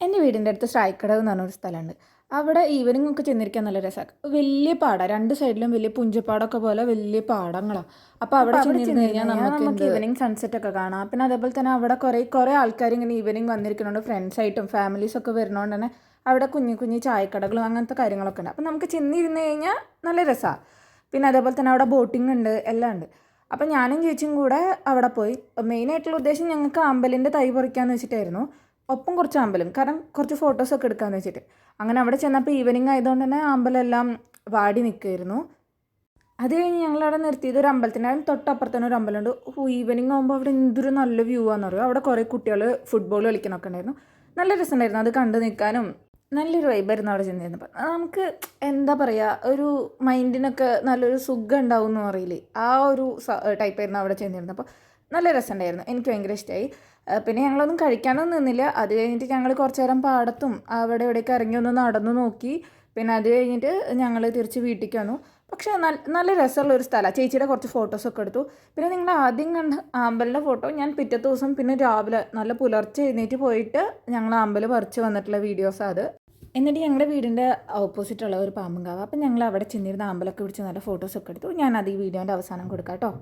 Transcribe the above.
എൻ്റെ വീടിൻ്റെ അടുത്ത് സ്ട്രൈക്കടവ് എന്ന് പറഞ്ഞൊരു സ്ഥലമുണ്ട്. അവിടെ ഈവനിംഗ് ഒക്കെ ചെന്നിരിക്കാൻ നല്ല രസമാണ്. വലിയ പാടാണ്, രണ്ട് സൈഡിലും വലിയ പുഞ്ചപ്പാടൊക്കെ പോലെ വലിയ പാടങ്ങളാണ്. അപ്പോൾ അവിടെ ചെന്നിരുന്ന് കഴിഞ്ഞാൽ നമുക്ക് ഈവനിങ് സൺസെറ്റ് ഒക്കെ കാണാം. പിന്നെ അതേപോലെ തന്നെ അവിടെ കുറേ ആൾക്കാർ ഇങ്ങനെ ഈവനിങ് വന്നിരിക്കുന്നുണ്ട്. ഫ്രണ്ട്സായിട്ടും ഫാമിലീസൊക്കെ വരുന്നതുകൊണ്ട് തന്നെ അവിടെ കുഞ്ഞു കുഞ്ഞു ചായക്കടകളും അങ്ങനത്തെ കാര്യങ്ങളൊക്കെ ഉണ്ട്. അപ്പോൾ നമുക്ക് ചെന്നിരുന്ന് കഴിഞ്ഞാൽ നല്ല രസമാണ്. പിന്നെ അതേപോലെ തന്നെ അവിടെ ബോട്ടിംഗ് ഉണ്ട്, എല്ലാം ഉണ്ട്. അപ്പോൾ ഞാനും ചേച്ചിയും കൂടെ അവിടെ പോയി. മെയിനായിട്ടുള്ള ഉദ്ദേശം ഞങ്ങൾക്ക് അമ്പലിൻ്റെ തൈ പറിക്കാമെന്ന് വെച്ചിട്ടായിരുന്നു, ഒപ്പം കുറച്ച് അമ്പലം, കാരണം കുറച്ച് ഫോട്ടോസൊക്കെ എടുക്കാമെന്ന് വെച്ചിട്ട്. അങ്ങനെ അവിടെ ചെന്നപ്പോൾ ഈവനിങ് ആയതുകൊണ്ട് തന്നെ അമ്പലമെല്ലാം വാടി നിൽക്കുമായിരുന്നു. അത് കഴിഞ്ഞ് ഞങ്ങളവിടെ നിർത്തിയത് ഒരു അമ്പലത്തിൻ്റെ തൊട്ടപ്പുറത്ത് തന്നെ ഒരു അമ്പലമുണ്ട്. ഈവനിങ് ആകുമ്പോൾ അവിടെ എന്തൊരു നല്ല വ്യൂ ആണെന്ന് പറയും. അവിടെ കുറേ കുട്ടികൾ ഫുട്ബോൾ കളിക്കണമൊക്കെ ഉണ്ടായിരുന്നു. നല്ല രസമുണ്ടായിരുന്നു അത് കണ്ടു നിൽക്കാനും. നല്ലൊരു വൈബായിരുന്നു അവിടെ ചെന്നിരുന്നപ്പോൾ. നമുക്ക് എന്താ പറയുക, ഒരു മൈൻഡിനൊക്കെ നല്ലൊരു സുഖം ഉണ്ടാവും എന്ന് പറയില്ലേ, ആ ഒരു ടൈപ്പായിരുന്നു അവിടെ ചെന്നിരുന്നപ്പോൾ. നല്ല രസമുണ്ടായിരുന്നു, എനിക്ക് ഭയങ്കര ഇഷ്ടമായി. പിന്നെ ഞങ്ങളൊന്നും കഴിക്കാനൊന്നും നിന്നില്ല. അത് കഴിഞ്ഞിട്ട് ഞങ്ങൾ കുറച്ച് നേരം പാടത്തും അവിടെ ഇവിടെയൊക്കെ ഇറങ്ങി ഒന്ന് നടന്നു നോക്കി. പിന്നെ അത് കഴിഞ്ഞിട്ട് ഞങ്ങൾ തിരിച്ച് വീട്ടിലേക്ക് വന്നു. പക്ഷേ നല്ല രസമുള്ള ഒരു സ്ഥലമാണ്. ചേച്ചിയുടെ കുറച്ച് ഫോട്ടോസൊക്കെ എടുത്തു. പിന്നെ നിങ്ങൾ ആദ്യം കണ്ട അമ്പലിൻ്റെ ഫോട്ടോ ഞാൻ പിറ്റത്തെ ദിവസം പിന്നെ രാവിലെ നല്ല പുലർച്ചെ എഴുന്നേറ്റ് പോയിട്ട് ഞങ്ങൾ അമ്പലം പറിച്ച് വന്നിട്ടുള്ള വീഡിയോസാണ് അത്. എന്നിട്ട് ഞങ്ങളുടെ വീടിൻ്റെ ഓപ്പോസിറ്റുള്ള ഒരു പാമ്പുംകാവ്. അപ്പം ഞങ്ങൾ അവിടെ ചെന്നിരുന്ന അമ്പലമൊക്കെ പിടിച്ച് നല്ല ഫോട്ടോസൊക്കെ എടുത്തു. ഞാനത് ഈ വീഡിയോൻ്റെ അവസാനം കൊടുക്കാം കേട്ടോ.